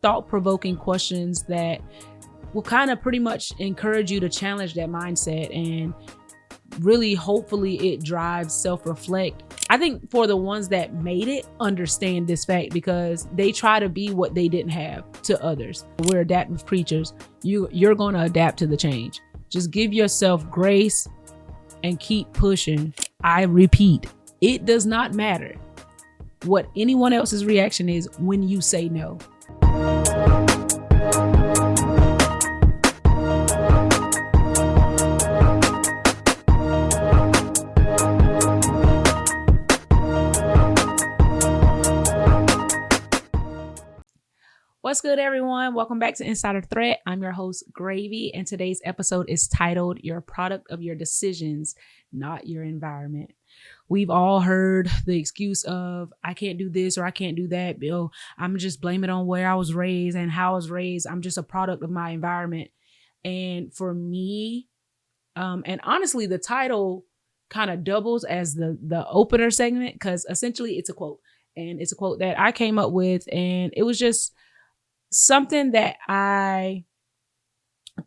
thought-provoking questions that will kind of pretty much encourage you to challenge that mindset, and really hopefully it drives self-reflect. I think for the ones that made it, understand this fact, because they try to be what they didn't have to others. We're adaptive creatures. You're going to adapt to the change. Just give yourself grace and keep pushing. I repeat, it does not matter what anyone else's reaction is when you say no. What's good, everyone? Welcome back to Insider Threat. I'm your host, Graveyyy, and today's episode is titled, You're a Product of Your Decisions, Not Your Environment. We've all heard the excuse of, I can't do this or I can't do that. Bill, I'm just blame it on where I was raised and how I was raised. I'm just a product of my environment. And for me, and honestly, the title kind of doubles as the opener segment, because essentially it's a quote. And it's a quote that I came up with, and it was just something that I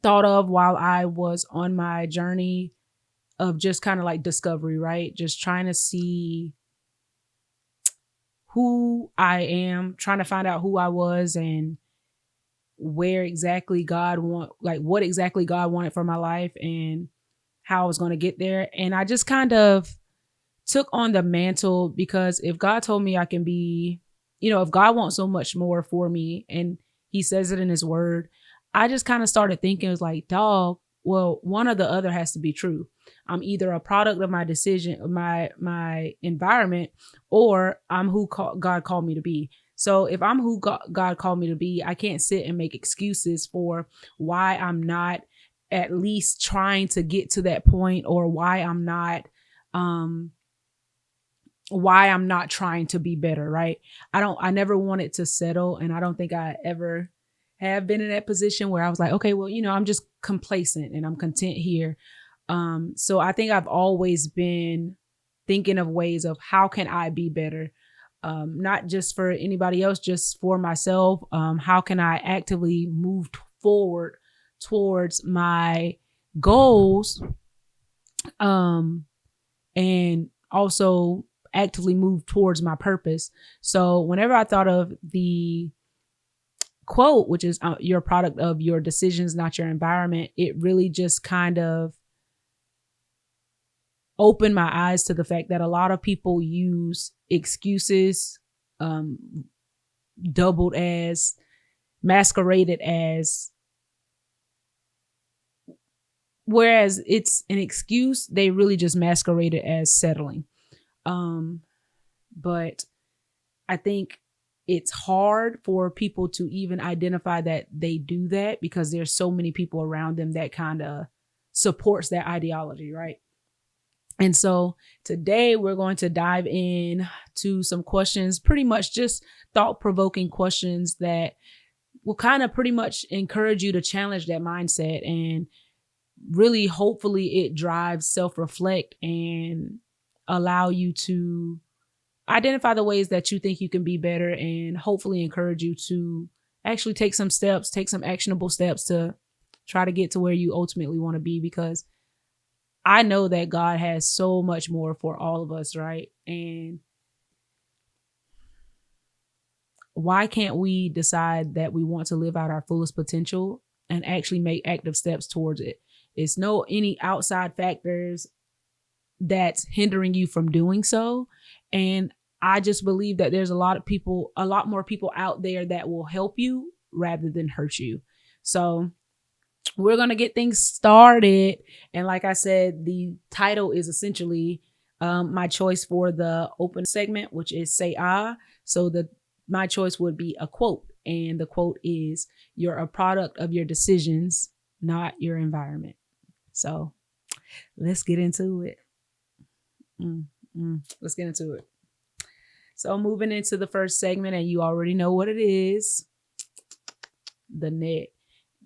thought of while I was on my journey of just kind of like discovery, right? Just trying to see who I am, trying to find out who I was and where exactly what exactly God wanted for my life and how I was going to get there. And I just kind of took on the mantle, because if God told me I can be, if God wants so much more for me and he says it in his word, I just kind of started thinking, it was like, dog, well, one or the other has to be true. I'm either a product of my decision, my environment, or I'm who God called me to be. So if I'm who God called me to be, I can't sit and make excuses for why I'm not at least trying to get to that point, or why I'm not trying to be better, right? I never wanted to settle, and I don't think I ever have been in that position where I was like, okay, well, I'm just complacent and I'm content here. So I think I've always been thinking of ways of how can I be better? Not just for anybody else, just for myself. How can I actively move forward towards my goals? And also actively move towards my purpose. So whenever I thought of the quote, which is you're a product of your decisions, not your environment, it really just kind of opened my eyes to the fact that a lot of people use excuses, masqueraded as, whereas it's an excuse, they really just masquerade it as settling. But I think it's hard for people to even identify that they do that, because there's so many people around them that kind of supports that ideology, right? And so today we're going to dive in to some questions, pretty much just thought-provoking questions that will kind of pretty much encourage you to challenge that mindset, and really hopefully it drives self-reflect and allow you to identify the ways that you think you can be better, and hopefully encourage you to actually take some actionable steps to try to get to where you ultimately want to be, because I know that God has so much more for all of us, right? And why can't we decide that we want to live out our fullest potential and actually make active steps towards it? It's no any outside factors that's hindering you from doing so. And I just believe that there's a lot more people out there that will help you rather than hurt you. So we're going to get things started. And like I said, the title is essentially my choice for the open segment, which is Say Ah. So my choice would be a quote. And the quote is, you're a product of your decisions, not your environment. So let's get into it. Let's get into it. So moving into the first segment, and you already know what it is.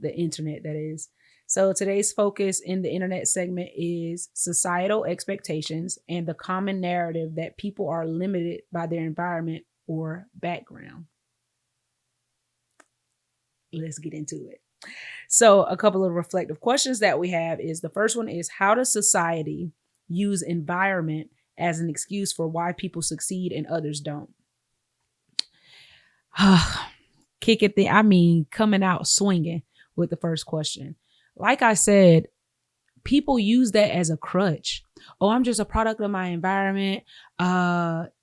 The internet, that is. So today's focus in the internet segment is societal expectations and the common narrative that people are limited by their environment or background. let's get into it. So a couple of reflective questions that we have is, the first one is, how does society use environment as an excuse for why people succeed and others don't? Kick it there. I mean, coming out swinging with the first question. Like I said, people use that as a crutch. Oh, I'm just a product of my environment.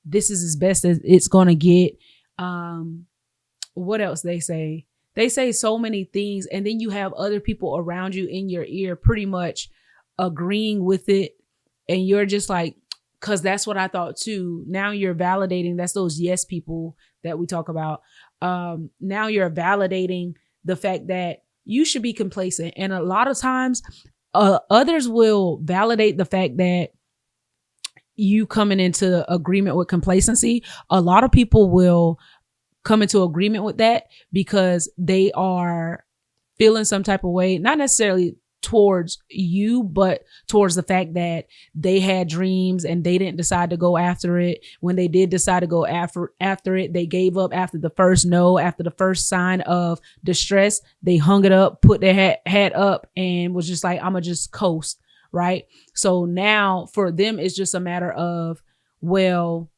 This is as best as it's gonna get. What else they say? They say so many things, and then you have other people around you in your ear pretty much agreeing with it, and you're just like, because that's what I thought too. Now you're validating. That's those yes people that we talk about. Now you're validating the fact that you should be complacent, and a lot of times others will validate the fact that you coming into agreement with complacency. A lot of people will come into agreement with that because they are feeling some type of way, not necessarily towards you, but towards the fact that they had dreams and they didn't decide to go after it. When they did decide to go after it, they gave up after the first no, after the first sign of distress. They hung it up, put their head up, and was just like, I'm gonna just coast, right? So now for them, it's just a matter of, well,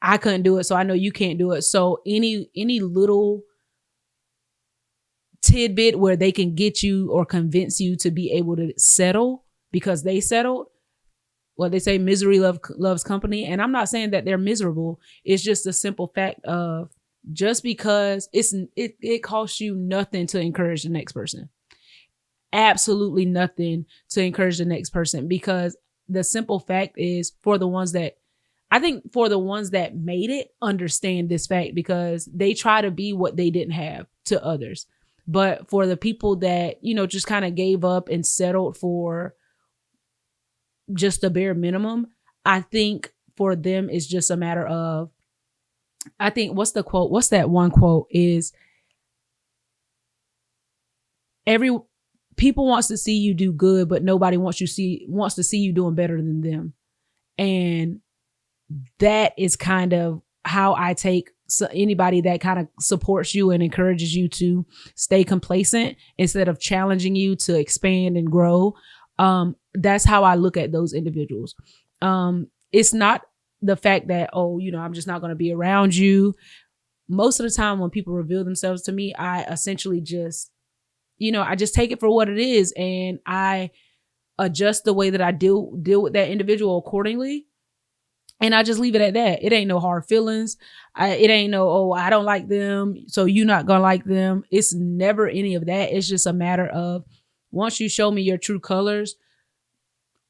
I couldn't do it, so I know you can't do it. So any little tidbit where they can get you or convince you to be able to settle because they settled. Well, they say misery loves company. And I'm not saying that they're miserable. It's just a simple fact of, just because it costs you nothing to encourage the next person. Absolutely nothing to encourage the next person, because the simple fact is, for the ones that made it, understand this fact, because they try to be what they didn't have to others. But for the people that, just kind of gave up and settled for just the bare minimum, I think for them it's just a matter of, I think, what's the quote? What's that one quote is, people wants to see you do good, but nobody wants to see you doing better than them. And that is kind of how I take anybody that kind of supports you and encourages you to stay complacent instead of challenging you to expand and grow. That's how I look at those individuals. It's not the fact that, I'm just not going to be around you. Most of the time when people reveal themselves to me, I essentially just, I just take it for what it is, and I adjust the way that I deal with that individual accordingly. And I just leave it at that. It ain't no hard feelings. It ain't no, I don't like them, so you're not going to like them. It's never any of that. It's just a matter of, once you show me your true colors,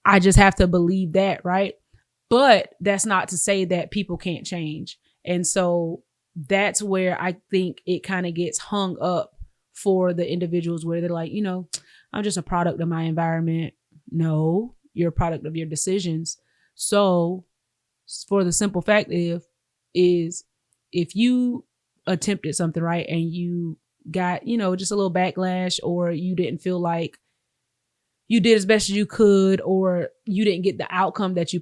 I just have to believe that, right? But that's not to say that people can't change. And so that's where I think it kind of gets hung up for the individuals, where they're like, I'm just a product of my environment. No, you're a product of your decisions. So for the simple fact is if you attempted something, right, and you got, just a little backlash, or you didn't feel like you did as best as you could, or you didn't get the outcome that you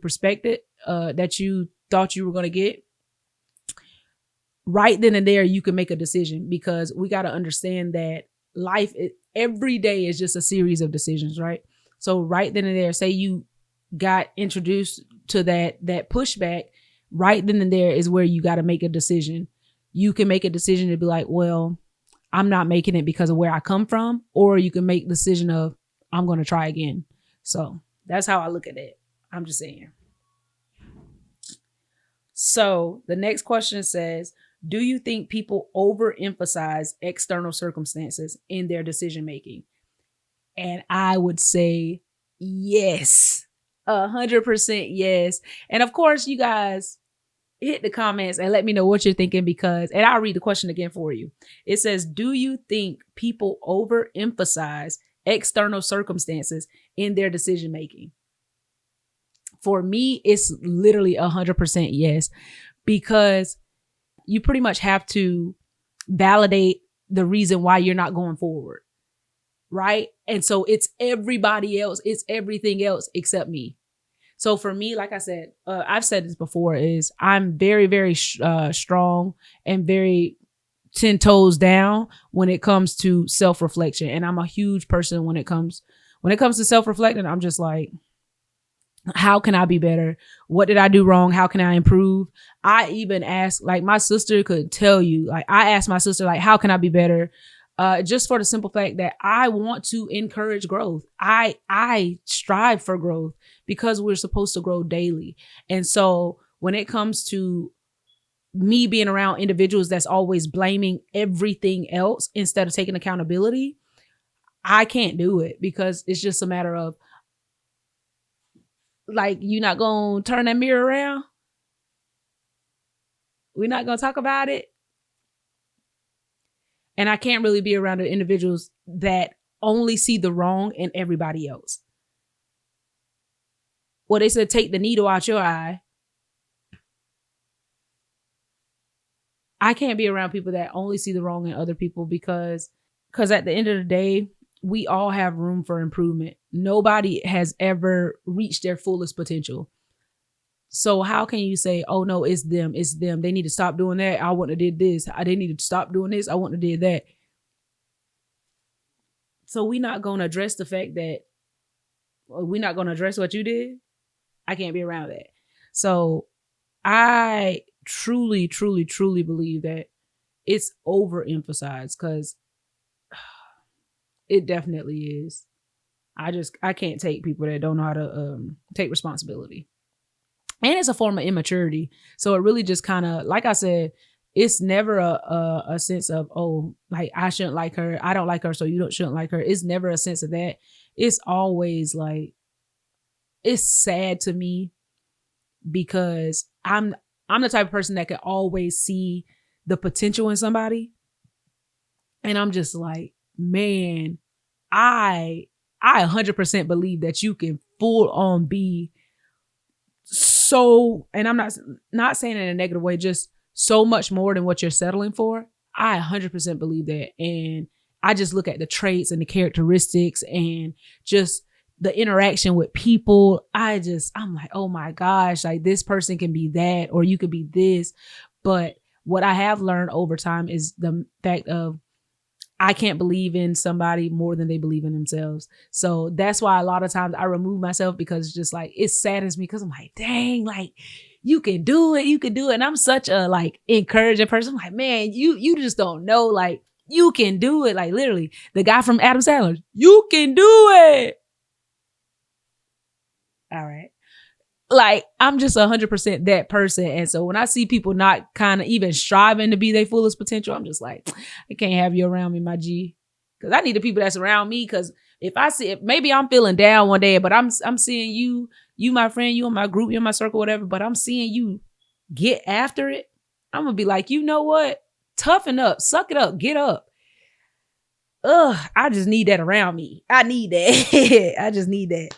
that you thought you were going to get, right then and there, you can make a decision, because we got to understand that life, every day is just a series of decisions, right? So right then and there, say you got introduced to that pushback, right then and there is where you got to make a decision. You can make a decision to be like, well, I'm not making it because of where I come from, or you can make the decision of, I'm going to try again. So that's how I look at it. I'm just saying. So the next question says, do you think people overemphasize external circumstances in their decision making? And I would say yes, 100% yes. And of course, you guys hit the comments and let me know what you're thinking, and I'll read the question again for you. It says, do you think people overemphasize external circumstances in their decision making? For me, it's literally 100% yes, because you pretty much have to validate the reason why you're not going forward, right? And so it's everybody else, it's everything else except me. So for me, like I said, I've said this before, is I'm very, very strong and very 10 toes down when it comes to self-reflection. And I'm a huge person when it comes to self-reflecting. I'm just like, how can I be better? What did I do wrong? How can I improve? I even ask, like my sister could tell you, like I asked my sister, like, how can I be better? Just for the simple fact that I want to encourage growth. I strive for growth because we're supposed to grow daily. And so when it comes to me being around individuals that's always blaming everything else instead of taking accountability, I can't do it, because it's just a matter of, like, you're not going to turn that mirror around. We're not going to talk about it. And I can't really be around the individuals that only see the wrong in everybody else. Well, they said, take the needle out your eye. I can't be around people that only see the wrong in other people, because at the end of the day, we all have room for improvement. Nobody has ever reached their fullest potential. So how can you say, oh no, it's them. They need to stop doing that. I wouldn't have did this. They need to stop doing this. I wouldn't have did that. So we're not going to address the fact that, we're not going to address what you did. I can't be around that. So I truly, truly, truly believe that it's overemphasized, because it definitely is. I can't take people that don't know how to take responsibility. And it's a form of immaturity. So it really just kind of, like I said, it's never a sense of, oh, like, I shouldn't like her. I don't like her, so you shouldn't like her. It's never a sense of that. It's always like, it's sad to me, because I'm the type of person that can always see the potential in somebody. And I'm just like, man, I 100% believe that you can full on be so, and I'm not saying it in a negative way, just so much more than what you're settling for. I 100% believe that. And I just look at the traits and the characteristics and just the interaction with people. I'm like, oh my gosh, like, this person can be that, or you could be this. But what I have learned over time is the fact of, I can't believe in somebody more than they believe in themselves. So that's why a lot of times I remove myself, because it's just like, it saddens me, because I'm like, dang, like, you can do it. You can do it. And I'm such a like encouraging person. I'm like, man, you just don't know. Like, you can do it. Like, literally, the guy from Adam Sandler, you can do it. All right. Like, I'm just 100% that person. And so when I see people not kind of even striving to be their fullest potential, I'm just like, I can't have you around me, my G. Because I need the people that's around me. Because if maybe I'm feeling down one day, but I'm seeing you my friend, you in my group, you in my circle, whatever, but I'm seeing you get after it. I'm going to be like, you know what? Toughen up, suck it up, get up. I just need that around me. I need that. I just need that.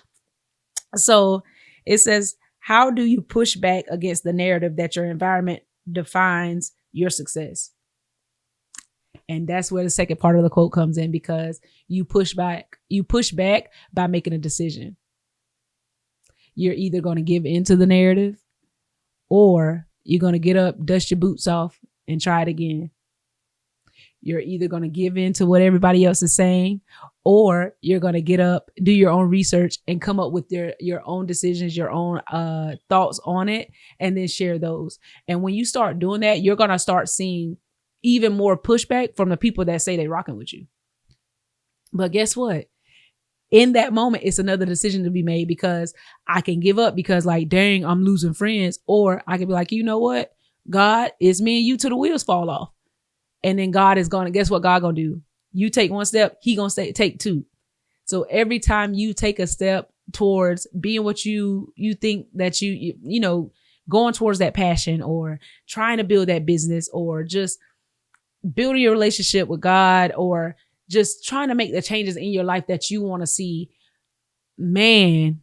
So it says, how do you push back against the narrative that your environment defines your success? And that's where the second part of the quote comes in, because you push back by making a decision. You're either going to give into the narrative, or you're going to get up, dust your boots off, and try it again. You're either going to give in to what everybody else is saying, or you're going to get up, do your own research, and come up with your own decisions, your own thoughts on it, and then share those. And when you start doing that, you're going to start seeing even more pushback from the people that say they rocking with you. But guess what? In that moment, it's another decision to be made, because I can give up because, like, dang, I'm losing friends. Or I can be like, you know what? God, it's me and you till the wheels fall off. And then God is going to, guess what God going to do? You take one step, he going to take two. So every time you take a step towards being what you think that you know, going towards that passion, or trying to build that business, or just building your relationship with God, or just trying to make the changes in your life that you want to see, man,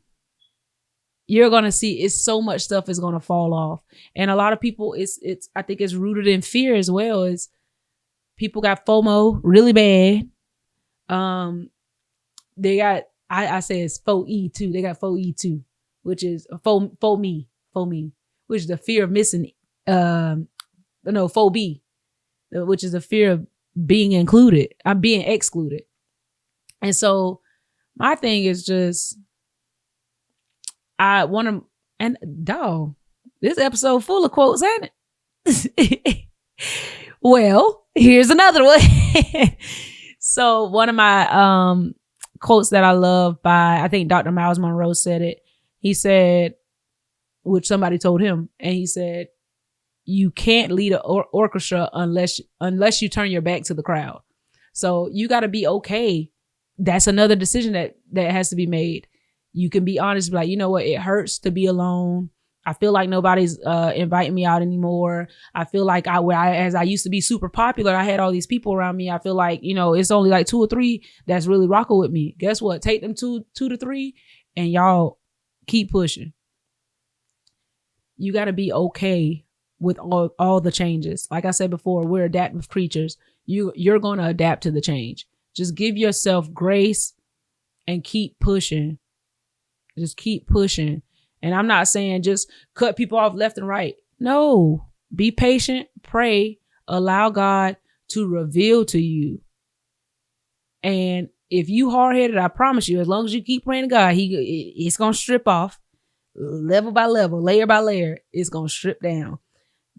you're going to see it's so much stuff is going to fall off. And a lot of people, I think it's rooted in fear as well. Is people got FOMO really bad. They got, I say it's FOE too. They got FOE too, which is FOME, which is the fear of missing, FOB, which is the fear of being included. I'm being excluded. And so my thing is just, I want to, and dog, this episode full of quotes, ain't it? Well, here's another one. So one of my quotes that I love by, I think Dr. Miles Monroe said it. He said, which somebody told him, and he said, you can't lead an orchestra unless you turn your back to the crowd. So you got to be okay. That's another decision that has to be made. You can be honest, like, you know what, it hurts to be alone. I feel like nobody's inviting me out anymore. I feel like as I used to be super popular, I had all these people around me. I feel like, you know, it's only like 2 or 3 that's really rocking with me. Guess what? Take them 2 to 3 and y'all keep pushing. You got to be okay with all the changes. Like I said before, we're adaptive creatures. You're going to adapt to the change. Just give yourself grace and keep pushing. Just keep pushing. And I'm not saying just cut people off left and right. No, be patient, pray, allow God to reveal to you. And if you hard-headed, I promise you, as long as you keep praying to God, it's going to strip off level by level, layer by layer. It's going to strip down.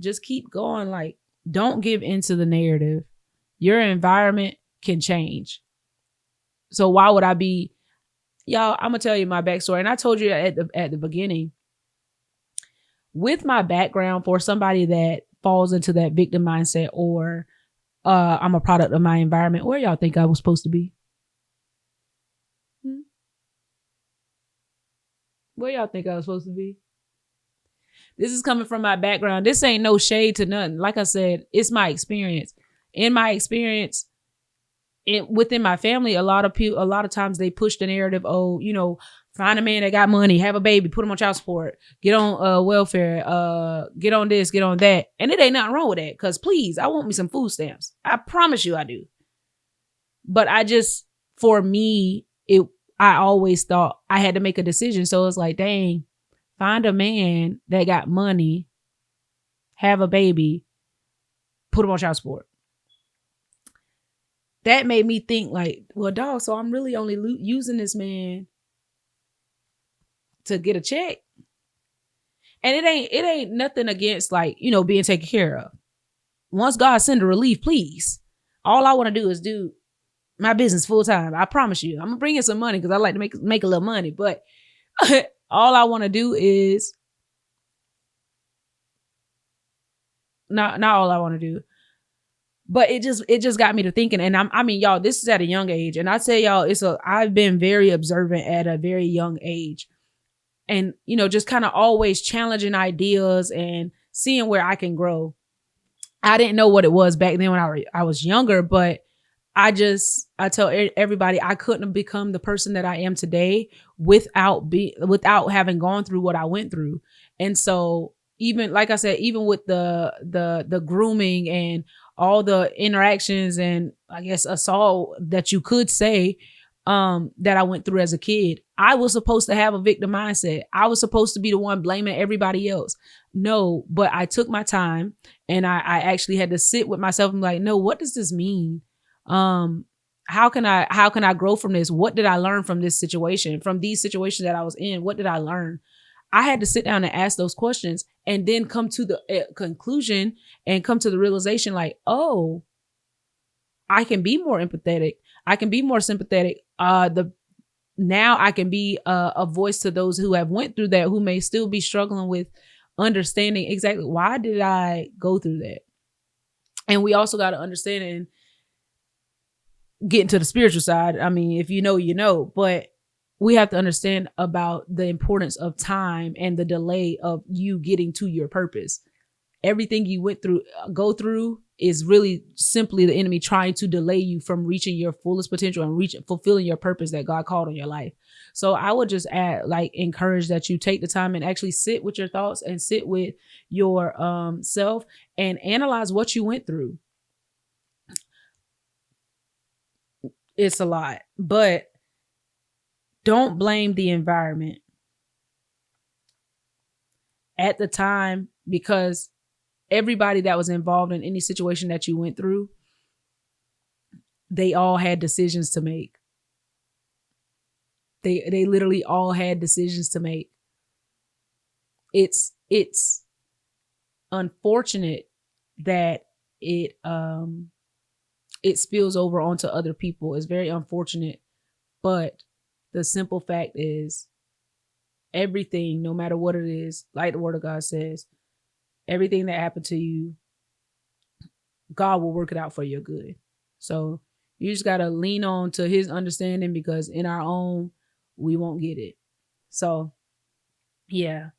Just keep going. Like, don't give into the narrative. Your environment can change. So why would I be, y'all, I'm going to tell you my backstory. And I told you at the beginning, with my background, for somebody that falls into that victim mindset, or I'm a product of my environment, where y'all think I was supposed to be? Where y'all think I was supposed to be? This is coming from my background. This ain't no shade to nothing. Like I said, it's my experience. In my experience, within my family, a lot of times they push the narrative, oh, you know, find a man that got money, have a baby, put him on child support, get on welfare, get on this, get on that. And it ain't nothing wrong with that, because please, I want me some food stamps. I promise you I do. But for me, I always thought I had to make a decision. So it's like, dang, find a man that got money, have a baby, put him on child support. That made me think like, well, dog, so I'm really only using this man to get a check. And it ain't nothing against, like, you know, being taken care of. Once God send a relief, please. All I want to do is do my business full time. I promise you. I'm gonna bring in some money because I like to make a little money. But all I want to do is not all I want to do. But it just got me to thinking. And I mean, y'all, this is at a young age. And I tell y'all, I've been very observant at a very young age. And, you know, just kind of always challenging ideas and seeing where I can grow. I didn't know what it was back then when I was younger, but I tell everybody I couldn't have become the person that I am today without having gone through what I went through. And so even, like I said, even with the grooming and all the interactions and, I guess, assault that you could say that I went through as a kid, I was supposed to have a victim mindset. I was supposed to be the one blaming everybody else. No, but I took my time and I actually had to sit with myself and be like, no, what does this mean? How can I grow from this? What did I learn from this situation, from these situations that I was in? What did I learn? I had to sit down and ask those questions and then come to the conclusion and come to the realization like, oh, I can be more empathetic. I can be more sympathetic. Now I can be a voice to those who have went through that, who may still be struggling with understanding exactly why did I go through that. And we also got to understand and get into the spiritual side. I mean, if you know, you know, but we have to understand about the importance of time and the delay of you getting to your purpose. Everything you go through is really simply the enemy trying to delay you from reaching your fullest potential and fulfilling your purpose that God called on your life. So I would just encourage that you take the time and actually sit with your thoughts and sit with your self and analyze what you went through. It's a lot, but don't blame the environment at the time, because everybody that was involved in any situation that you went through, they all had decisions to make. They literally all had decisions to make. It's unfortunate that it spills over onto other people. It's very unfortunate, but the simple fact is, everything, no matter what it is, like the word of God says, everything that happened to you, God will work it out for your good. So you just got to lean on to his understanding, because in our own, we won't get it. So yeah,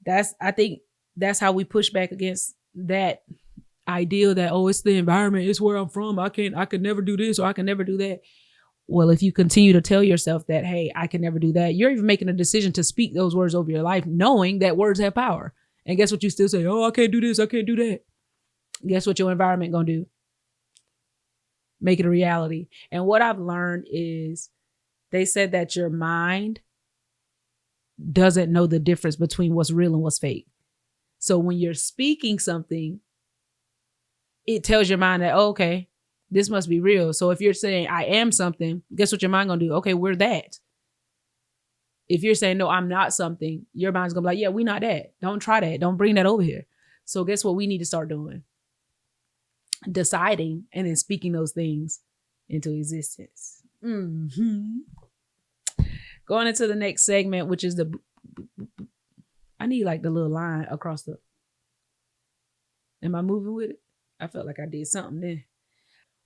I think that's how we push back against that ideal that, oh, it's the environment, it's where I'm from, I could never do this, or I can never do that. Well, if you continue to tell yourself that, hey, I can never do that, you're even making a decision to speak those words over your life, knowing that words have power. And guess what? You still say, oh, I can't do this, I can't do that. Guess what your environment gonna do? Make it a reality. And what I've learned is, they said that your mind doesn't know the difference between what's real and what's fake. So when you're speaking something, it tells your mind that, oh, okay, this must be real. So if you're saying I am something, guess what your mind gonna do? Okay, we're that. If you're saying, no, I'm not something, your mind's gonna be like, yeah, we not that. Don't try that. Don't bring that over here. So guess what we need to start doing? Deciding and then speaking those things into existence. Mm-hmm. Going into the next segment, which is I need like the little line across the. Am I moving with it? I felt like I did something there.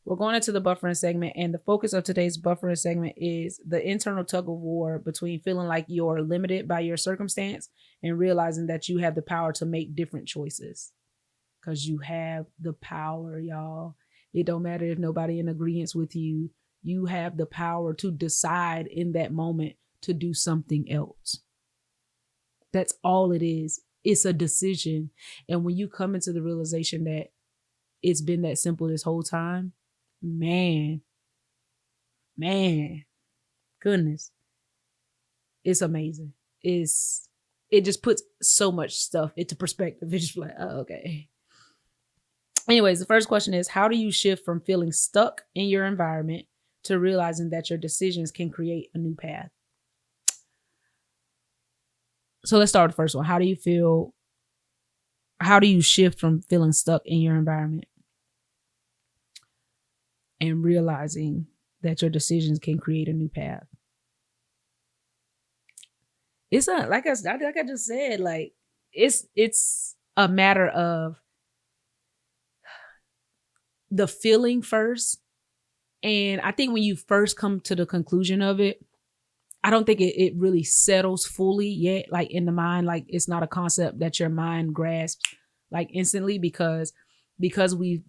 We're going into the buffering segment, and the focus of today's buffering segment is the internal tug of war between feeling like you're limited by your circumstance and realizing that you have the power to make different choices. Because you have the power, y'all. It don't matter if nobody in agreement with you. You have the power to decide in that moment to do something else. That's all it is. It's a decision. And when you come into the realization that it's been that simple this whole time, man, goodness, it's amazing. It just puts so much stuff into perspective. It's just like, oh, okay. Anyways, the first question is, how do you shift from feeling stuck in your environment to realizing that your decisions can create a new path? So let's start with the first one. How do you shift from feeling stuck in your environment and realizing that your decisions can create a new path? It's not like I just said, like it's a matter of the feeling first. And I think when you first come to the conclusion of it, I don't think it really settles fully yet, like in the mind. Like it's not a concept that your mind grasps like instantly, because we've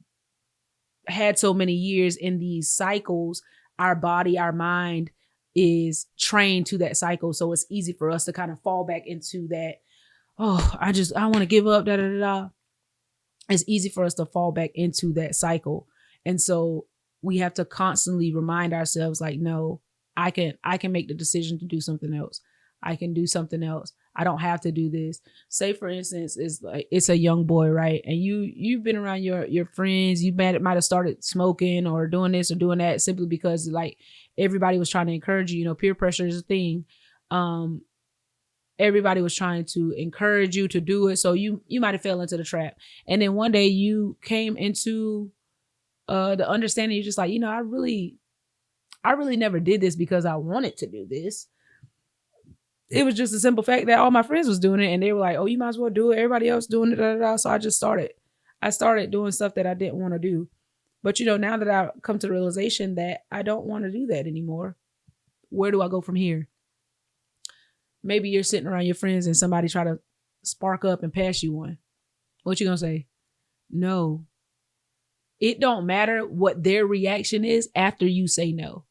had so many years in these cycles, our body, our mind is trained to that cycle. So it's easy for us to kind of fall back into that, oh, I want to give up, da da da da. It's easy for us to fall back into that cycle. And so we have to constantly remind ourselves, like, no, I can make the decision to do something else. I can do something else. I don't have to do this. Say, for instance, it's a young boy, right? And you've been around your friends. You might have started smoking or doing this or doing that simply because like everybody was trying to encourage you. You know, peer pressure is a thing. Everybody was trying to encourage you to do it. So you might have fell into the trap. And then one day you came into the understanding. You're just like, I really never did this because I wanted to do this. It was just a simple fact that all my friends was doing it, and they were like, oh, you might as well do it. Everybody else doing it. Da, da, da. So I started doing stuff that I didn't want to do. But, now that I've come to the realization that I don't want to do that anymore, where do I go from here? Maybe you're sitting around your friends and somebody try to spark up and pass you one. What you going to say? No. It don't matter what their reaction is after you say no.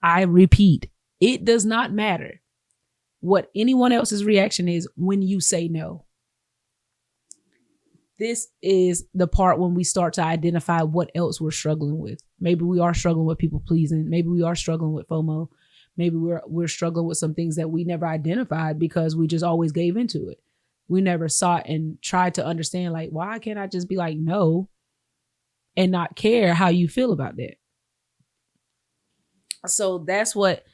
I repeat, it does not matter what anyone else's reaction is when you say no. This is the part when we start to identify what else we're struggling with. Maybe we are struggling with people pleasing. Maybe we are struggling with FOMO. Maybe we're struggling with some things that we never identified because we just always gave into it. We never sought and tried to understand, like, why can't I just be like, no, and not care how you feel about that? So that's what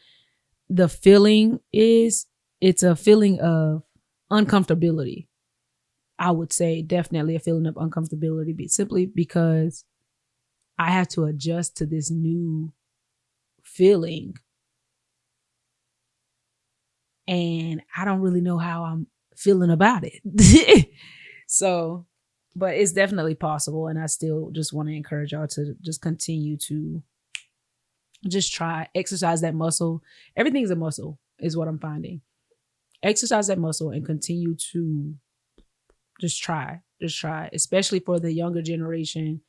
the feeling is. It's a feeling of uncomfortability. I would say definitely a feeling of uncomfortability, simply because I have to adjust to this new feeling. And I don't really know how I'm feeling about it. So, but it's definitely possible. And I still just want to encourage y'all to just continue to just try, exercise that muscle. Everything's a muscle, is what I'm finding. Exercise that muscle and continue to just try, especially for the younger generation.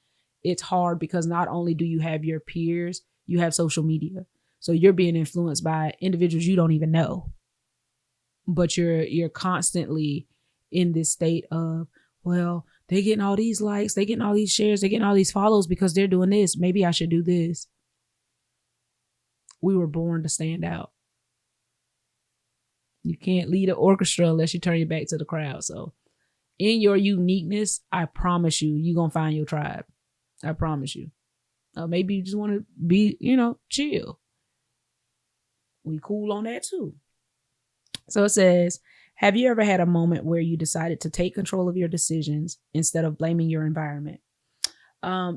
It's hard because not only do you have your peers, you have social media. So you're being influenced by individuals you don't even know. But you're constantly in this state of, well, they're getting all these likes, they're getting all these shares, they're getting all these follows because they're doing this. Maybe I should do this. We were born to stand out. You can't lead an orchestra unless you turn your back to the crowd. So in your uniqueness, I promise you're going to find your tribe. I promise you. Maybe you just want to be, chill. We cool on that too. So it says, have you ever had a moment where you decided to take control of your decisions instead of blaming your environment?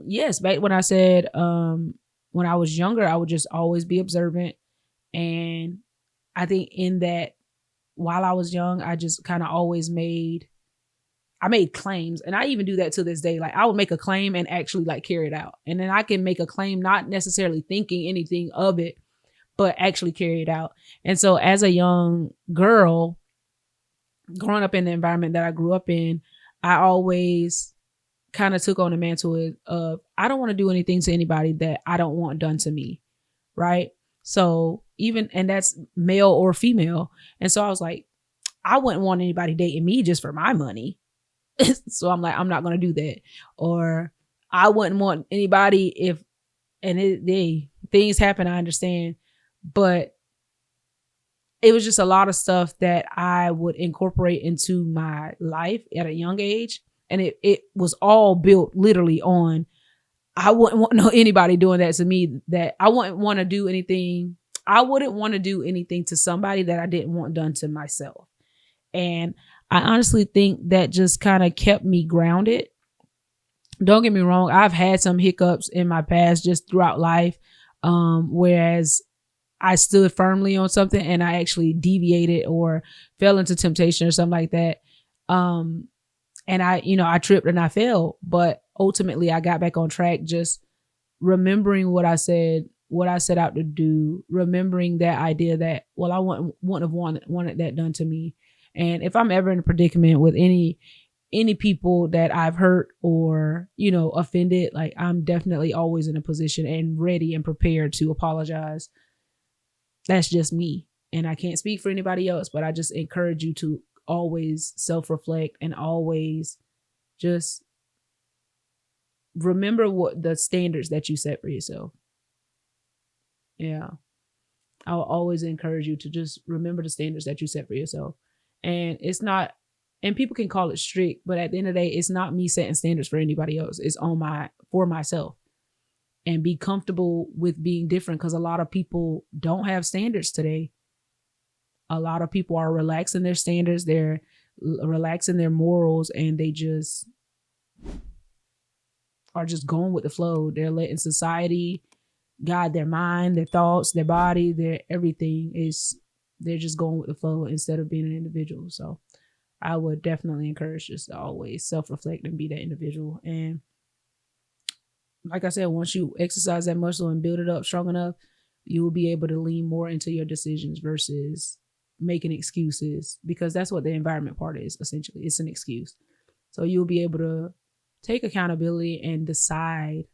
Yes, back when I said, when I was younger, I would just always be observant. And I think in that, while I was young, I just kind of always made claims. And I even do that to this day. Like, I would make a claim and actually like carry it out. And then I can make a claim, not necessarily thinking anything of it, but actually carry it out. And so as a young girl, growing up in the environment that I grew up in, I always kind of took on the mantle of, I don't want to do anything to anybody that I don't want done to me. Right. So and that's male or female. And so I was like, I wouldn't want anybody dating me just for my money. So I'm like, I'm not going to do that. Or I wouldn't want anybody things happen, I understand. But it was just a lot of stuff that I would incorporate into my life at a young age. And it was all built literally on, I wouldn't want anybody doing that to me, that I wouldn't want to do anything. I wouldn't want to do anything to somebody that I didn't want done to myself. And I honestly think that just kind of kept me grounded. Don't get me wrong. I've had some hiccups in my past just throughout life. Whereas I stood firmly on something and I actually deviated or fell into temptation or something like that. And I tripped and I fell, but ultimately I got back on track, just remembering what I set out to do, remembering that idea that, well, I wouldn't have wanted that done to me. And if I'm ever in a predicament with any people that I've hurt or, offended, like, I'm definitely always in a position and ready and prepared to apologize. That's just me. And I can't speak for anybody else, but I just encourage you to always self-reflect and always just remember what the standards that you set for yourself. Yeah. I'll always encourage you to just remember the standards that you set for yourself. And it's not, and people can call it strict, but at the end of the day, it's not me setting standards for anybody else. It's for myself. And be comfortable with being different, because a lot of people don't have standards today. A lot of people are relaxing their standards. They're relaxing their morals, and they just are just going with the flow. They're letting society guide their mind, their thoughts, their body, their everything. They're just going with the flow instead of being an individual. So I would definitely encourage just to always self-reflect and be that individual. And like I said, once you exercise that muscle and build it up strong enough, you will be able to lean more into your decisions versus making excuses, because that's what the environment part is. Essentially, it's an excuse. So you'll be able to take accountability and decide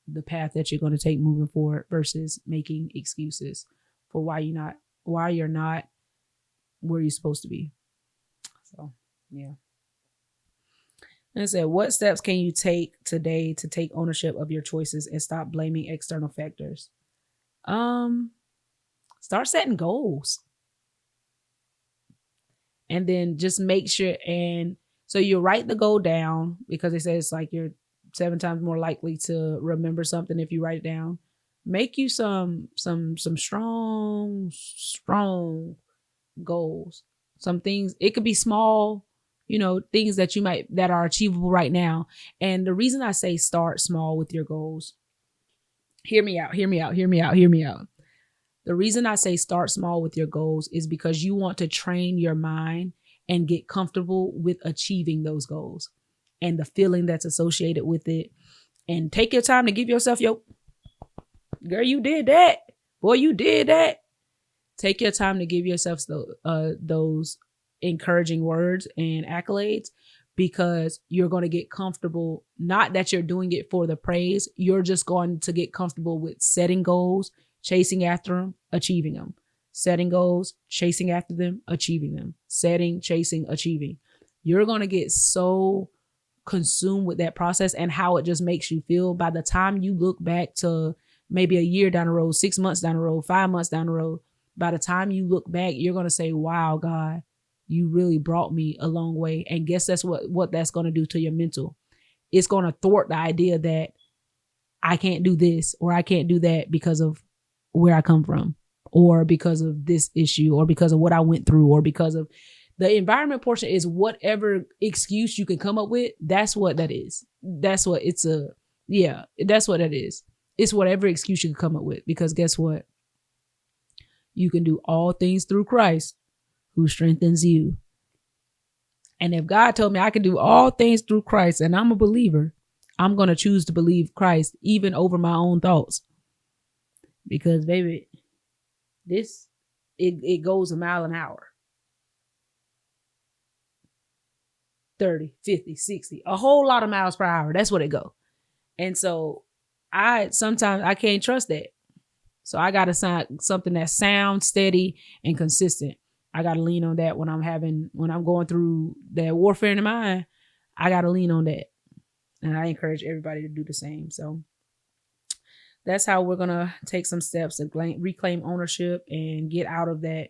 the path that you're going to take moving forward versus making excuses for why you're not where you're supposed to be. So, yeah. And it said, what steps can you take today to take ownership of your choices and stop blaming external factors? Start setting goals. And then just make sure. And so you write the goal down, because it says like you're 7 times more likely to remember something if you write it down. Make you some strong goals. Some things, it could be small, things that are achievable right now. And the reason I say start small with your goals, hear me out. The reason I say start small with your goals is because you want to train your mind and get comfortable with achieving those goals and the feeling that's associated with it. And take your time to give yourself girl, you did that. Boy, you did that. Take your time to give yourself those encouraging words and accolades, because you're going to get comfortable. Not that you're doing it for the praise. You're just going to get comfortable with setting goals, chasing after them, achieving them. Setting goals, chasing after them, achieving them. Setting, chasing, achieving. You're going to get so consumed with that process and how it just makes you feel. By the time you look back to maybe a year down the road, 6 months down the road, 5 months down the road, by the time you look back, you're going to say, wow, God, you really brought me a long way. And guess that's what that's going to do to your mental. It's going to thwart the idea that I can't do this or I can't do that because of where I come from, or because of this issue, or because of what I went through, or because of the environment. Portion is whatever excuse you can come up with. That's what that is. That's what it's that's what it is. It's whatever excuse you can come up with, because guess what? You can do all things through Christ who strengthens you. And if God told me I could do all things through Christ and I'm a believer, I'm going to choose to believe Christ even over my own thoughts. Because baby, it goes a mile an hour. 30, 50, 60, a whole lot of miles per hour. That's what it go. And so sometimes I can't trust that. So I got to find something that sounds steady and consistent. I got to lean on that when I'm going through that warfare in the mind. I got to lean on that. And I encourage everybody to do the same. So that's how we're going to take some steps to reclaim ownership and get out of that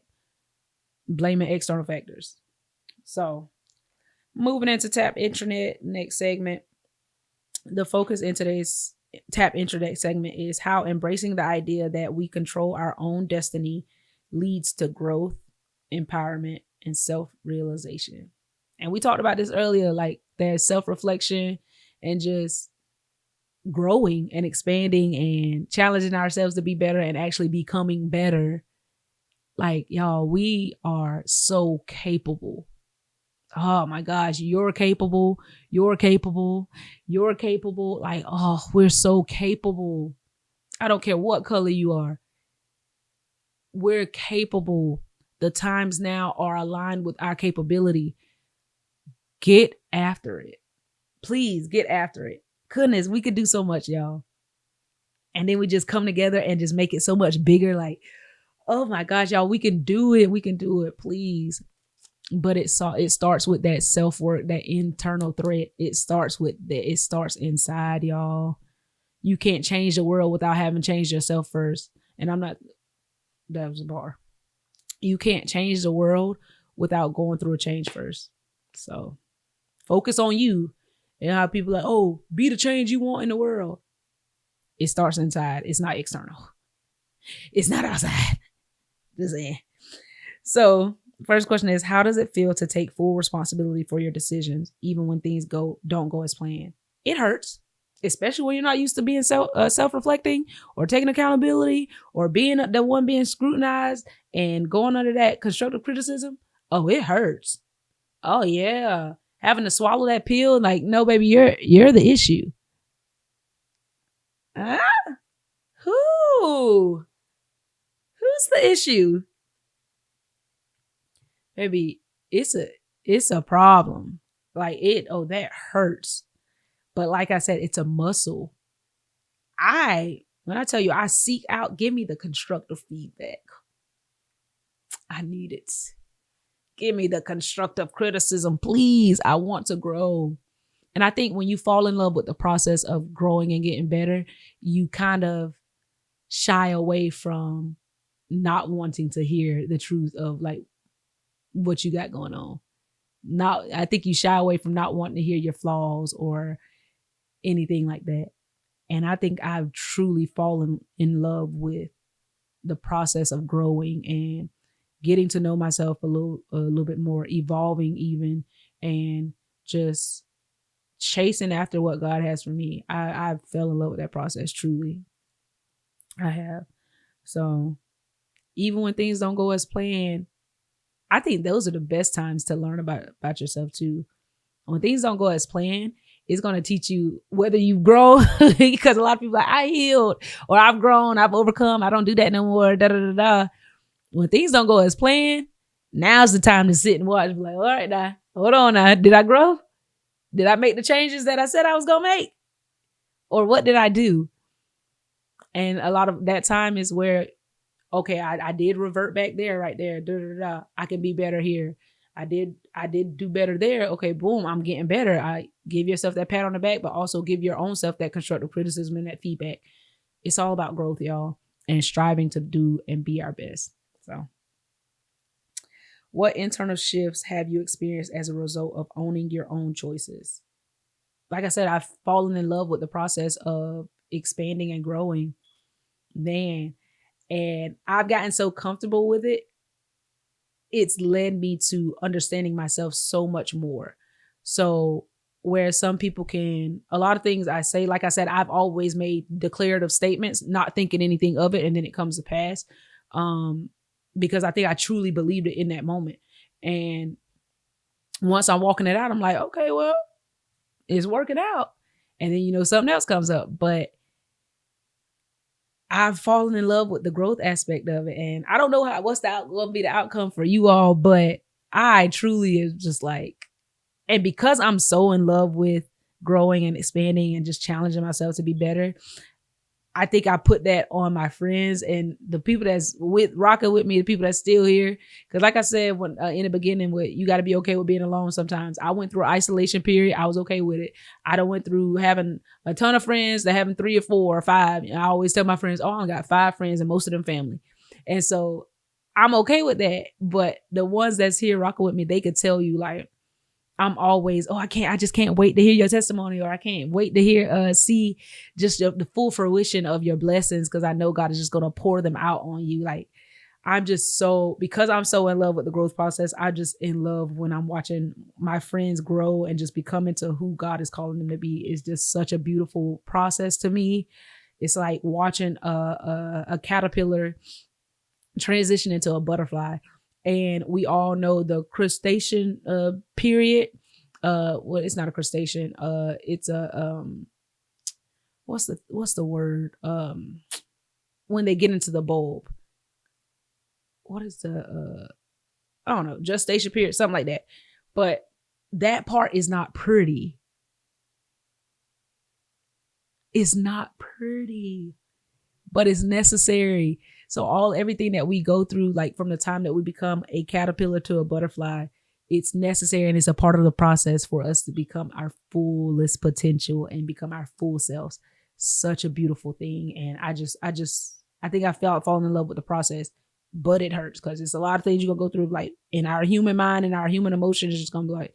blaming external factors. So moving into Tap Intranet, next segment. The focus in today's Tap Intranet segment is how embracing the idea that we control our own destiny leads to growth, empowerment, and self-realization. And we talked about this earlier, like there's self-reflection and just growing and expanding and challenging ourselves to be better and actually becoming better. Like, y'all, we are so capable. Oh my gosh, you're capable. Like, oh, we're so capable. I don't care what color you are. We're capable. The times now are aligned with our capability. Get after it. Please get after it. Goodness, we could do so much, y'all. And then we just come together and just make it so much bigger. Like, oh my gosh, y'all, we can do it. We can do it, please. But it starts with that self-work, that internal threat. It starts inside, y'all. You can't change the world without having changed yourself first. And that was a bar. You can't change the world without going through a change first. So focus on you. And how people are like, oh, be the change you want in the world. It starts inside. It's not external. It's not outside. Just saying. So first question is, how does it feel to take full responsibility for your decisions, even when things don't go as planned? It hurts, especially when you're not used to being self-reflecting or taking accountability or being the one being scrutinized and going under that constructive criticism. Oh, it hurts. Oh yeah, having to swallow that pill, like, no, baby, you're the issue. Who's the issue? Baby, it's a problem. Like that hurts. But like I said, it's a muscle. When I tell you, I seek out, give me the constructive feedback. I need it. Give me the constructive criticism, please. I want to grow. And I think when you fall in love with the process of growing and getting better, you kind of shy away from not wanting to hear the truth of like what you got going on. I think you shy away from not wanting to hear your flaws or anything like that. And I think I've truly fallen in love with the process of growing and getting to know myself a little bit more, evolving even, and just chasing after what God has for me. I fell in love with that process, truly. I have. So even when things don't go as planned, I think those are the best times to learn about yourself too. When things don't go as planned, it's going to teach you whether you grow, because a lot of people are like, I healed, or I've grown, I've overcome, I don't do that no more, da da da da. When things don't go as planned, now's the time to sit and watch. Be like, all right, now, hold on now. Did I grow? Did I make the changes that I said I was going to make? Or what did I do? And a lot of that time is where, okay, I did revert back there, right there. Da, da, da. I can be better here. I did do better there. Okay, boom, I'm getting better. I give yourself that pat on the back, but also give your own self that constructive criticism and that feedback. It's all about growth, y'all, and striving to do and be our best. So, what internal shifts have you experienced as a result of owning your own choices? Like I said, I've fallen in love with the process of expanding and growing, man. And I've gotten so comfortable with it. It's led me to understanding myself so much more. So where some people can, a lot of things I say, like I said, I've always made declarative statements, not thinking anything of it, and then it comes to pass. Because I think I truly believed it in that moment. And once I'm walking it out, I'm like, okay, well, it's working out. And then, something else comes up. But I've fallen in love with the growth aspect of it. And I don't know what's going to be the outcome for you all, but I truly is just like, and because I'm so in love with growing and expanding and just challenging myself to be better, I think I put that on my friends and the people that's rocking with me, the people that's still here. Because like I said, when in the beginning, you got to be okay with being alone sometimes. I went through an isolation period. I was okay with it. I done went through having a ton of friends to having 3 or 4 or 5. I always tell my friends, I got 5 friends and most of them family. And so I'm okay with that. But the ones that's here rocking with me, they could tell you like, I'm always, I just can't wait to hear your testimony, or I can't wait to hear, see just the full fruition of your blessings. Cause I know God is just going to pour them out on you. Like because I'm so in love with the growth process, I just in love when I'm watching my friends grow and just become into who God is calling them to be. It's just such a beautiful process to me. It's like watching a caterpillar transition into a butterfly. And we all know the crustacean period. Well, it's not a crustacean. It's a what's the word? When they get into the bulb. What is the I don't know, gestation period, something like that. But that part is not pretty. It's not pretty, but it's necessary. So everything that we go through, like from the time that we become a caterpillar to a butterfly, it's necessary and it's a part of the process for us to become our fullest potential and become our full selves. Such a beautiful thing. And I think I fallen in love with the process, but it hurts because it's a lot of things you're gonna go through, like in our human mind and our human emotions, it's just gonna be like,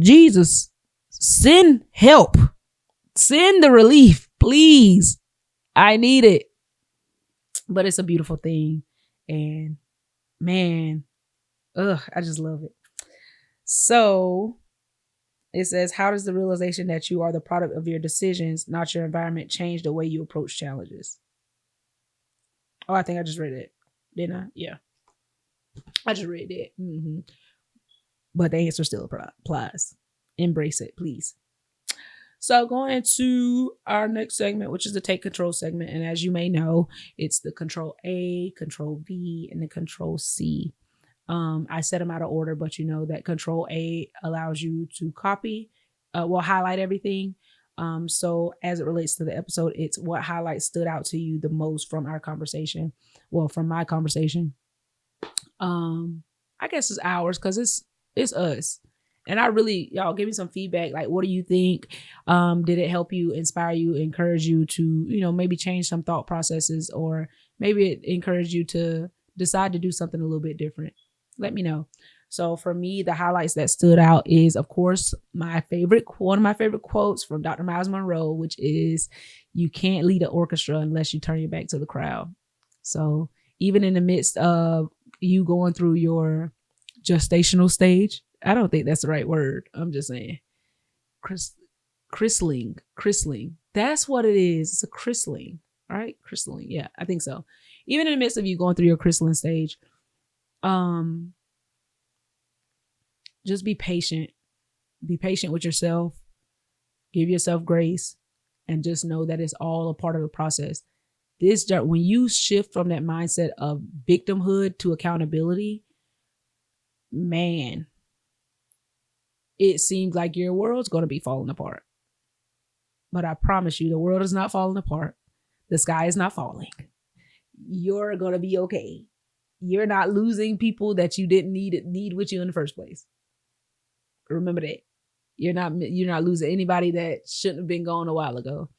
Jesus, send help, send the relief, please. I need it. But it's a beautiful thing. And man, I just love it. So it says, how does the realization that you are the product of your decisions, not your environment, change the way you approach challenges? Oh, I think I just read it. Didn't I? Yeah. I just read it. Mm-hmm. But the answer still applies. Embrace it, please. So going into our next segment, which is the Take Control segment. And as you may know, it's the Control A, Control V, and the Control C. I set them out of order, but you know that Control A allows you to copy, highlight everything. So as it relates to the episode, it's what highlights stood out to you the most from our conversation. Well, from my conversation. I guess it's ours because it's us. And y'all give me some feedback. Like, what do you think? Did it help you, inspire you, encourage you to, maybe change some thought processes, or maybe it encouraged you to decide to do something a little bit different? Let me know. So for me, the highlights that stood out is, of course, one of my favorite quotes from Dr. Miles Monroe, which is, "You can't lead an orchestra unless you turn your back to the crowd." So even in the midst of you going through your gestational stage, I don't think that's the right word. I'm just saying, christening. That's what it is. It's a christening, right? Christening. Yeah, I think so. Even in the midst of you going through your christening stage, just be patient. Be patient with yourself. Give yourself grace, and just know that it's all a part of the process. When you shift from that mindset of victimhood to accountability, man, it seems like your world's going to be falling apart. But I promise you, the world is not falling apart. The sky is not falling. You're going to be okay. You're not losing people that you didn't need with you in the first place. Remember that. You're not losing anybody that shouldn't have been gone a while ago.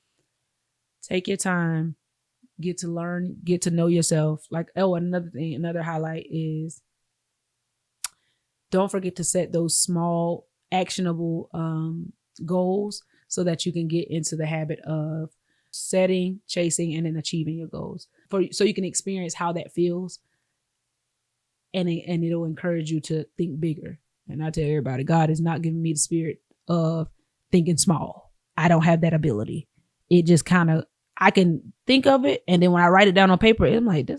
Take your time. Get to learn, get to know yourself. Another highlight is, don't forget to set those small, actionable goals so that you can get into the habit of setting, chasing, and then achieving your goals. So you can experience how that feels, and it'll encourage you to think bigger. And I tell everybody, God is not giving me the spirit of thinking small. I don't have that ability. It just kind of, I can think of it, and then when I write it down on paper, I'm like,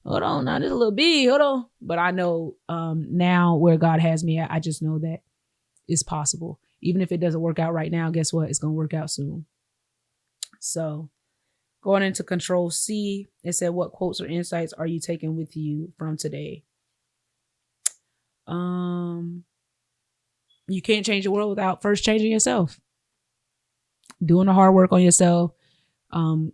hold on, now this is a little big, hold on. But I know now where God has me at, I just know that it's possible. Even if it doesn't work out right now, guess what? It's going to work out soon. So going into Control C, it said, what quotes or insights are you taking with you from today? You can't change the world without first changing yourself. Doing the hard work on yourself. Getting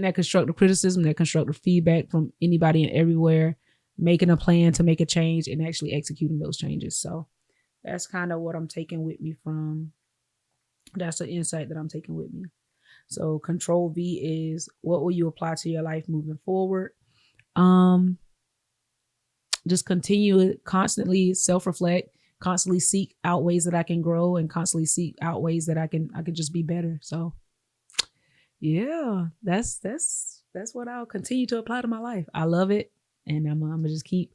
that constructive criticism, that constructive feedback from anybody and everywhere, making a plan to make a change, and actually executing those changes. So that's kind of what I'm taking with me that's the insight that I'm taking with me. So Control V is, what will you apply to your life moving forward? Just continue constantly self-reflect, constantly seek out ways that I can grow, and constantly seek out ways that I can just be better. So yeah, that's what I'll continue to apply to my life. I love it, and I'm gonna just keep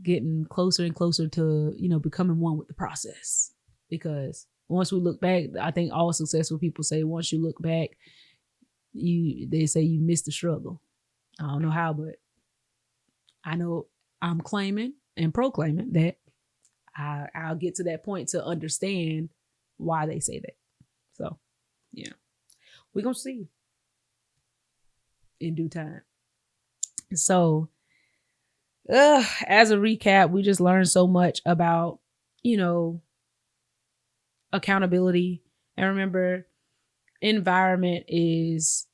getting closer and closer to, becoming one with the process. Because once we look back, I think all successful people say, once you look back, they say you missed the struggle. I don't know how, but I know I'm claiming and proclaiming that I'll get to that point to understand why they say that. So yeah. We're going to see in due time. So, as a recap, we just learned so much about, accountability. And remember, environment it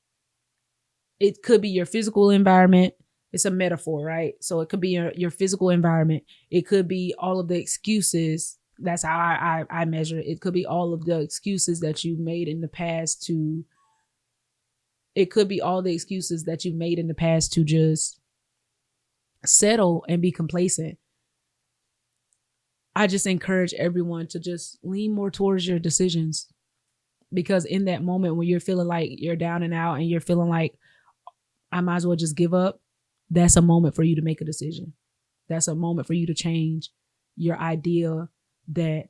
could be your physical environment. It's a metaphor, right? So it could be your physical environment. It could be all of the excuses. That's how I measure it. It could be all of the excuses that you made in the past to just settle and be complacent. I just encourage everyone to just lean more towards your decisions, because in that moment when you're feeling like you're down and out and you're feeling like I might as well just give up, that's a moment for you to make a decision. That's a moment for you to change your idea that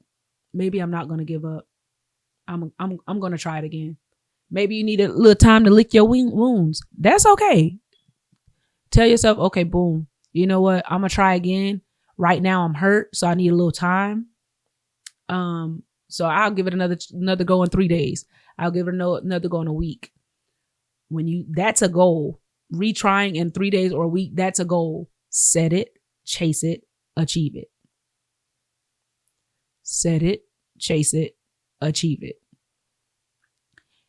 maybe I'm not going to give up. I'm going to try it again. Maybe you need a little time to lick your wounds. That's okay. Tell yourself, okay, boom. You know what? I'm going to try again. Right now I'm hurt, so I need a little time. So I'll give it another go in 3 days. I'll give it another go in a week. That's a goal. Retrying in 3 days or a week, that's a goal. Set it, chase it, achieve it. Set it, chase it, achieve it.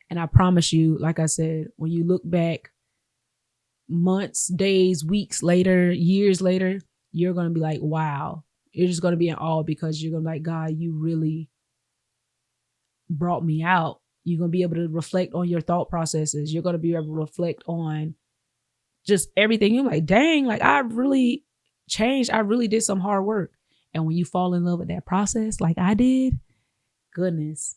And I promise you, like I said, when you look back months, days, weeks later, years later, you're going to be like, wow. You're just going to be in awe, because you're going to be like, God, you really brought me out. You're going to be able to reflect on your thought processes. You're going to be able to reflect on just everything. You're like, dang, like I really changed. I really did some hard work. And when you fall in love with that process, like I did, goodness,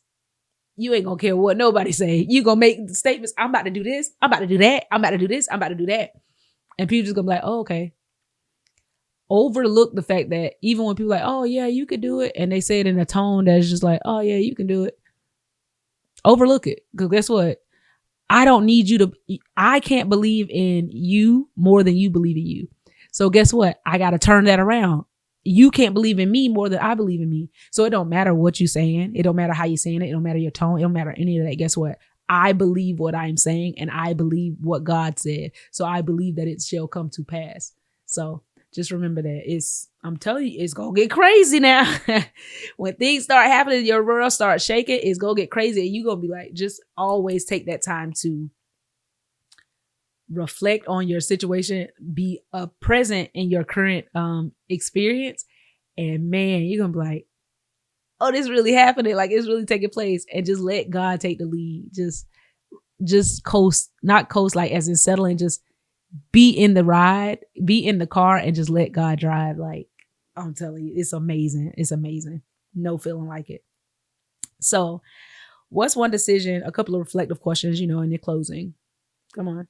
you ain't gonna care what nobody say. You gonna make statements. I'm about to do this. I'm about to do that. I'm about to do this. I'm about to do that. And people just gonna be like, oh, okay. Overlook the fact that even when people are like, oh yeah, you could do it, and they say it in a tone that's just like, oh yeah, you can do it. Overlook it. Because guess what? I don't need you to, I can't believe in you more than you believe in you. So guess what? I got to turn that around. You can't believe in me more than I believe in me. So it don't matter what you're saying. It don't matter how you're saying it. It don't matter your tone. It don't matter any of that. Guess what? I believe what I'm saying, and I believe what God said. So I believe that it shall come to pass. So just remember that I'm telling you, it's going to get crazy now. When things start happening, your world starts shaking, it's going to get crazy. And you're going to be like, just always take that time to reflect on your situation, be present in your current experience. And man, you're going to be like, oh, this really happening. Like it's really taking place. And just let God take the lead. Just coast, not coast like as in settling, just be in the ride, be in the car, and just let God drive. Like I'm telling you, it's amazing. It's amazing. No feeling like it. So what's one decision, a couple of reflective questions, in your closing. Come on.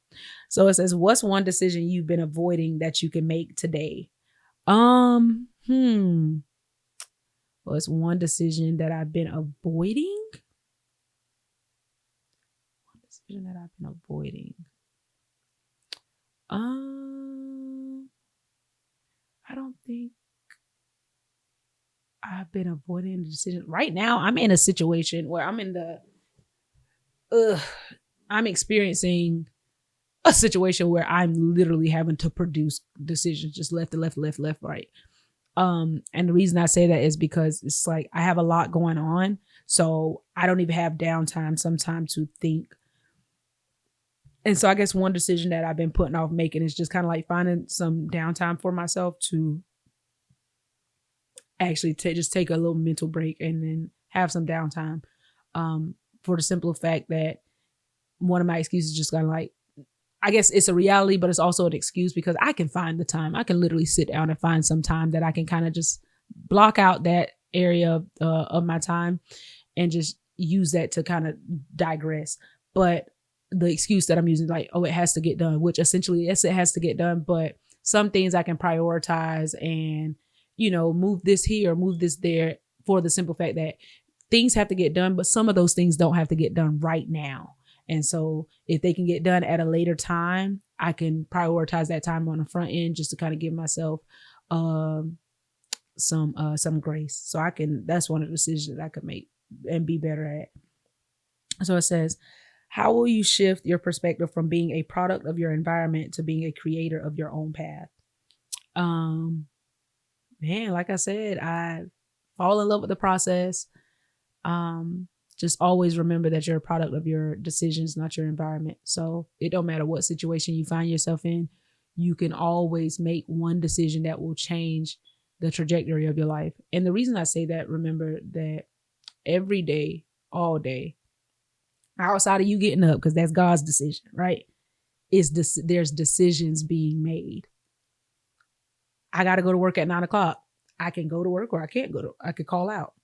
So it says, what's one decision you've been avoiding that you can make today? What's one decision that I've been avoiding? One decision that I've been avoiding. I don't think I've been avoiding the decision. Right now, I'm in a situation where I'm experiencing a situation where I'm literally having to produce decisions, just left, right. And the reason I say that is because it's like I have a lot going on, so I don't even have downtime sometimes to think. And so I guess one decision that I've been putting off making is just kind of like finding some downtime for myself to actually just take a little mental break and then have some downtime. For the simple fact that one of my excuses is just kind of like, I guess it's a reality, but it's also an excuse because I can find the time. I can literally sit down and find some time that I can kind of just block out that area of my time and just use that to kind of digress. But the excuse that I'm using, like, oh, it has to get done, which essentially, yes, it has to get done. But some things I can prioritize and, move this here, move this there, for the simple fact that things have to get done, but some of those things don't have to get done right now. And so if they can get done at a later time, I can prioritize that time on the front end just to kind of give myself some grace. So that's one of the decisions that I could make and be better at. So it says, how will you shift your perspective from being a product of your environment to being a creator of your own path? Man, like I said, I fall in love with the process. Just always remember that you're a product of your decisions, not your environment. So it don't matter what situation you find yourself in, you can always make one decision that will change the trajectory of your life. And the reason I say that, remember that every day, all day, outside of you getting up, because that's God's decision, right? There's decisions being made. I got to go to work at 9:00. I can go to work or I can't I could call out.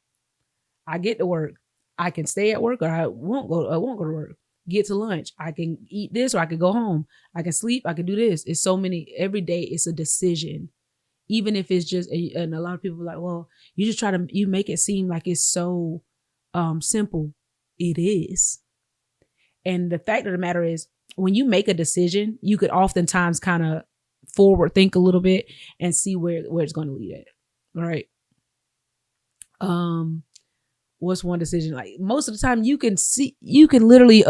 I get to work. I can stay at work or I won't go to work. Get to lunch. I can eat this or I can go home. I can sleep. I can do this. It's so many. Every day it's a decision. Even if it's just, and a lot of people are like, well, you make it seem like it's so simple. It is. And the fact of the matter is, when you make a decision, you could oftentimes kind of forward think a little bit and see where it's going to lead at. All right. What's one decision? Like most of the time you can literally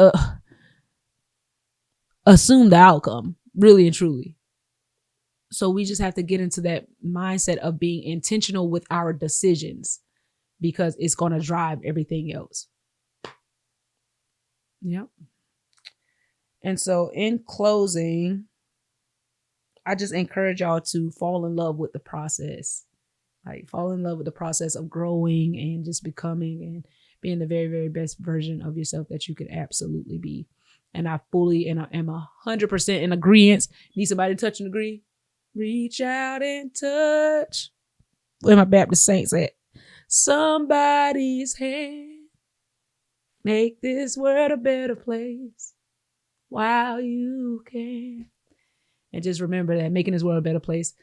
assume the outcome, really and truly. So we just have to get into that mindset of being intentional with our decisions, because it's going to drive everything else. Yep. And so in closing, I just encourage y'all to fall in love with the process. Like fall in love with the process of growing and just becoming and being the very, very best version of yourself that you could absolutely be. And I fully and I am 100% in agreement. Need somebody to touch and agree? Reach out and touch. Where my Baptist saints at? Somebody's hand. Make this world a better place while you can. And just remember that making this world a better place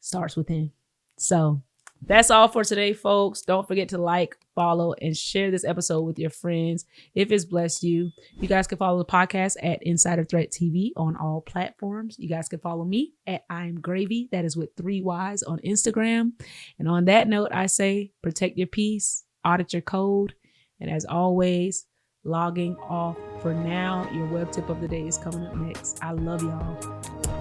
starts within. So that's all for today, folks. Don't forget to like, follow, and share this episode with your friends if it's blessed you. You guys can follow the podcast at Insider Threat TV on all platforms. You guys can follow me at I'm Graveyyy. That is with 3 Y's on Instagram. And on that note, I say protect your peace, audit your code, and as always, logging off for now. Your web tip of the day is coming up next. I love y'all.